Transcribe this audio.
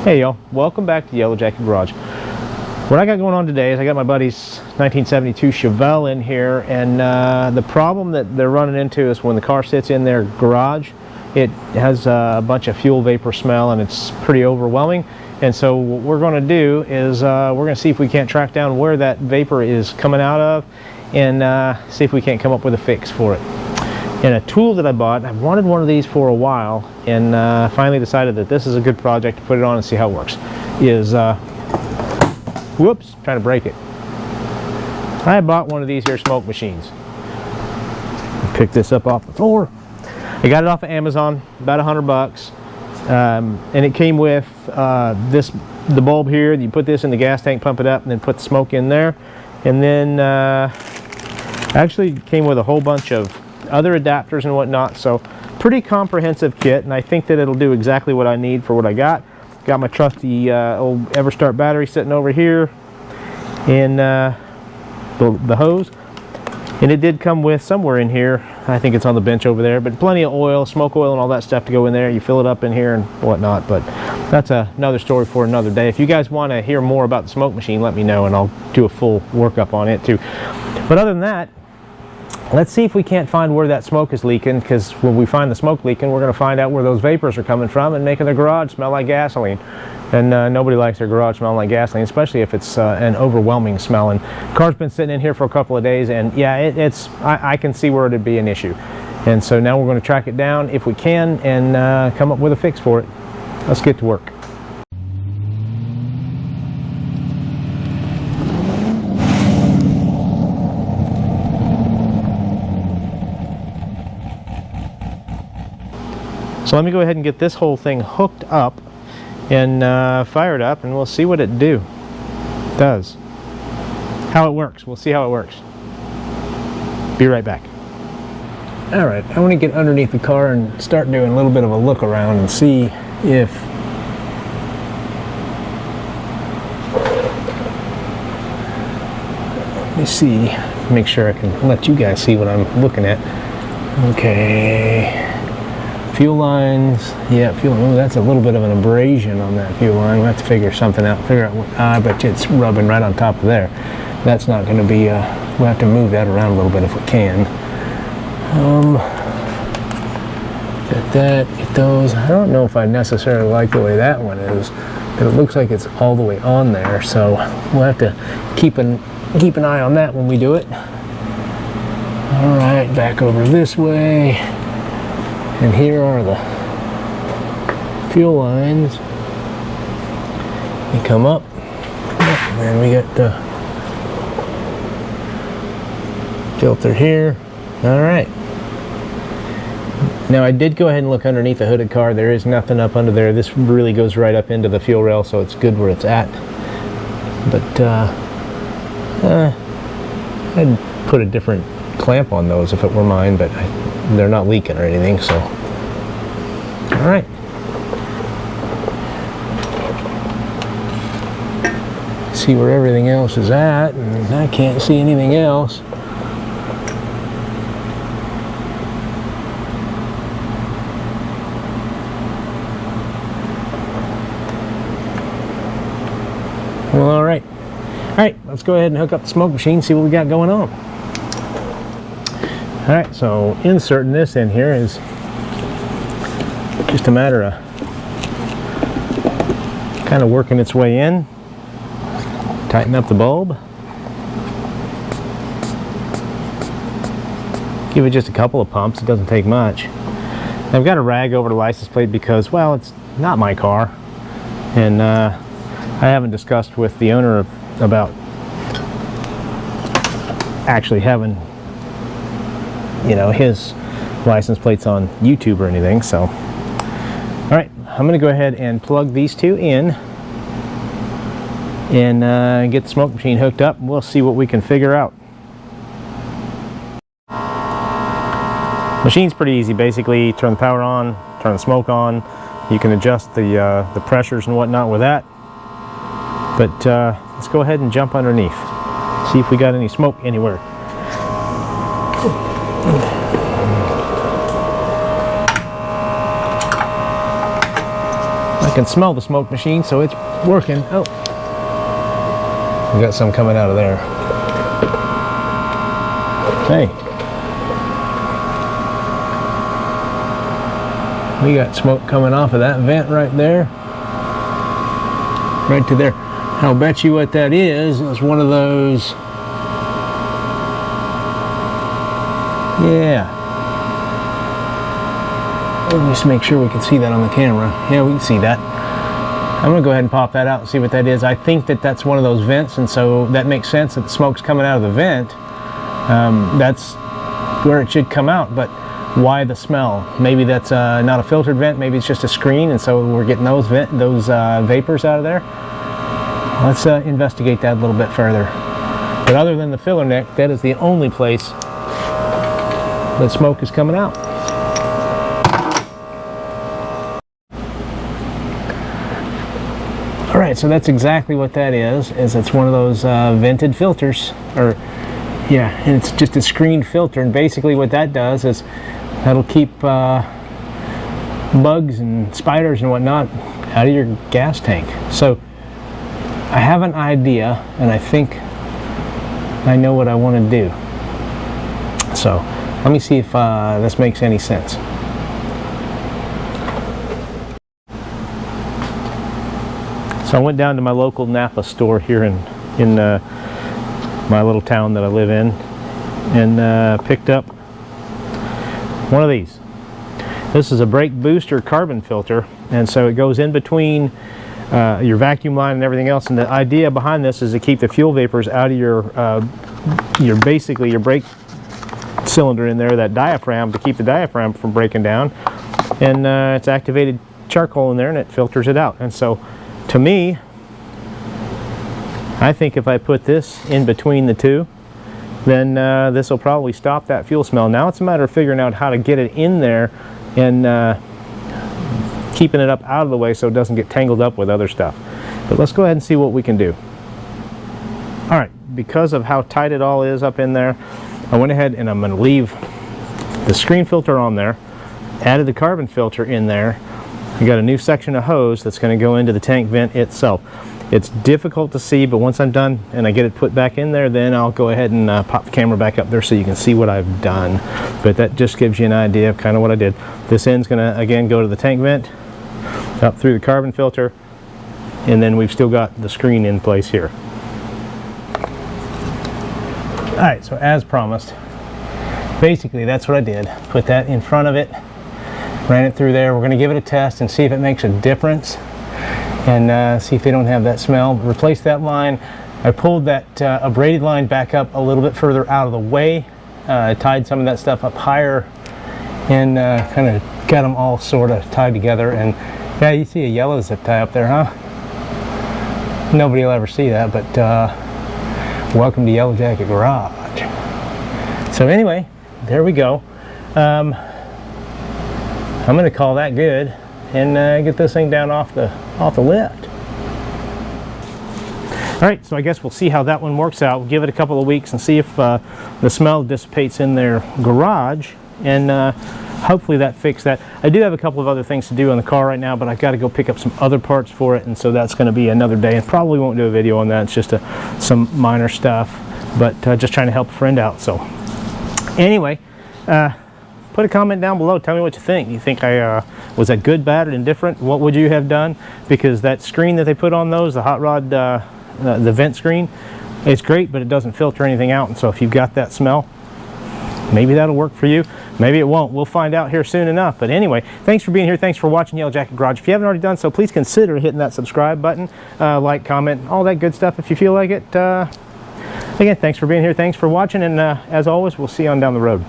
Hey y'all, welcome back to Yellow Jacket Garage. What I got going on today is I got my buddy's 1972 Chevelle in here, and the problem that they're running into is when the car sits in their garage, it has a bunch of fuel vapor smell and it's pretty overwhelming. And so what we're going to do is we're going to see if we can't track down where that vapor is coming out of and see if we can't come up with a fix for it. And a tool that I bought, I've wanted one of these for a while, and finally decided that this is a good project to put it on and see how it works, is, whoops, trying to break it. I bought one of these here smoke machines. Picked this up off the floor. I got it off of Amazon, about $100. And it came with the bulb here. You put this in the gas tank, pump it up, and then put the smoke in there. And then actually came with a whole bunch of other adapters and whatnot, so pretty comprehensive kit, and I think that it'll do exactly what I need for what I got. Got my trusty old Everstart battery sitting over here and the hose, and it did come with somewhere in here, I think it's on the bench over there, but plenty of oil, smoke oil and all that stuff to go in there. You fill it up in here and whatnot, but that's another story for another day. If you guys want to hear more about the smoke machine, let me know and I'll do a full workup on it too. But other than that, let's see if we can't find where that smoke is leaking, because when we find the smoke leaking, we're going to find out where those vapors are coming from and making their garage smell like gasoline. And nobody likes their garage smelling like gasoline, especially if it's an overwhelming smell. And the car's been sitting in here for a couple of days, and yeah, I can see where it'd be an issue. And so now we're going to track it down if we can and come up with a fix for it. Let's get to work. So let me go ahead and get this whole thing hooked up and fired up, and we'll see what it does. How it works. We'll see how it works. Be right back. Alright, I want to get underneath the car and start doing a little bit of a look around and see if let me see, make sure I can let you guys see what I'm looking at. Okay. Fuel lines, yeah, fuel. Oh, that's a little bit of an abrasion on that fuel line. We'll have to figure something out. Figure out what. I bet you it's rubbing right on top of there. That's not going to be. We'll have to move that around a little bit if we can. Get those. I don't know if I necessarily like the way that one is, but it looks like it's all the way on there. So we'll have to keep an eye on that when we do it. All right, back over this way. And here are the fuel lines. They come up, and then we got the filter here. All right. Now I did go ahead and look underneath the hooded car. There is nothing up under there. This really goes right up into the fuel rail, so it's good where it's at. But I'd put a different clamp on those if it were mine, but they're not leaking or anything, so all right. See where everything else is at, and I can't see anything else. Well, all right, let's go ahead and hook up the smoke machine, see what we got going on. All right, so inserting this in here is just a matter of kind of working its way in. Tighten up the bulb. Give it just a couple of pumps, it doesn't take much. I've got a rag over the license plate because, well, it's not my car. And I haven't discussed with the owner about actually having, you know, his license plates on YouTube or anything, so. All right, I'm going to go ahead and plug these two in and get the smoke machine hooked up, and we'll see what we can figure out. Machine's pretty easy. Basically, turn the power on, turn the smoke on. You can adjust the pressures and whatnot with that. But let's go ahead and jump underneath. See if we got any smoke anywhere. I can smell the smoke machine, so it's working. Oh, we got some coming out of there. Hey, we got smoke coming off of that vent right there, right to there. I'll bet you what that is one of those. Yeah. Let me just make sure we can see that on the camera. Yeah, we can see that. I'm gonna go ahead and pop that out and see what that is. I think that that's one of those vents, and so that makes sense that the smoke's coming out of the vent. That's where it should come out, but why the smell? Maybe that's not a filtered vent, maybe it's just a screen, and so we're getting those vapors out of there. Let's investigate that a little bit further. But other than the filler neck, that is the only place that smoke is coming out. All right, so that's exactly what that is it's one of those vented filters, or yeah, and it's just a screened filter, and basically what that does is that'll keep bugs and spiders and whatnot out of your gas tank. So I have an idea, and I think I know what I want to do. So let me see if this makes any sense. So I went down to my local NAPA store here in my little town that I live in, and picked up one of these. This is a brake booster carbon filter, and so it goes in between your vacuum line and everything else. And the idea behind this is to keep the fuel vapors out of your basically your brake cylinder in there, that diaphragm, to keep the diaphragm from breaking down. And it's activated charcoal in there, and it filters it out. And so, to me, I think if I put this in between the two, then this will probably stop that fuel smell. Now it's a matter of figuring out how to get it in there and keeping it up out of the way so it doesn't get tangled up with other stuff. But let's go ahead and see what we can do. All right, because of how tight it all is up in there, I went ahead and I'm going to leave the screen filter on there, added the carbon filter in there. I got a new section of hose that's going to go into the tank vent itself. It's difficult to see, but once I'm done and I get it put back in there, then I'll go ahead and pop the camera back up there so you can see what I've done. But that just gives you an idea of kind of what I did. This end's going to, again, go to the tank vent, up through the carbon filter, and then we've still got the screen in place here. Alright, so as promised, basically that's what I did. Put that in front of it, ran it through there. We're going to give it a test and see if it makes a difference, and see if they don't have that smell. Replace that line. I pulled that abraded line back up a little bit further out of the way, tied some of that stuff up higher, and kind of got them all sort of tied together. And yeah, you see a yellow zip tie up there, huh? Nobody will ever see that, but welcome to Yellow Jacket Garage. So anyway, there we go. I'm going to call that good and get this thing down off the lift. All right, so I guess we'll see how that one works out. We'll give it a couple of weeks and see if the smell dissipates in their garage, and hopefully that fixed that. I do have a couple of other things to do on the car right now, but I've got to go pick up some other parts for it, and so that's going to be another day, and probably won't do a video on that. It's just some minor stuff, but just trying to help a friend out. So anyway, put a comment down below. Tell me what you think. You think was that good, bad, or indifferent? What would you have done? Because that screen that they put on those, the hot rod, the vent screen, it's great, but it doesn't filter anything out. And so if you've got that smell, maybe that'll work for you. Maybe it won't. We'll find out here soon enough. But anyway, thanks for being here. Thanks for watching Yellow Jacket Garage. If you haven't already done so, please consider hitting that subscribe button, like, comment, all that good stuff if you feel like it. Again, thanks for being here. Thanks for watching. And as always, we'll see you on down the road.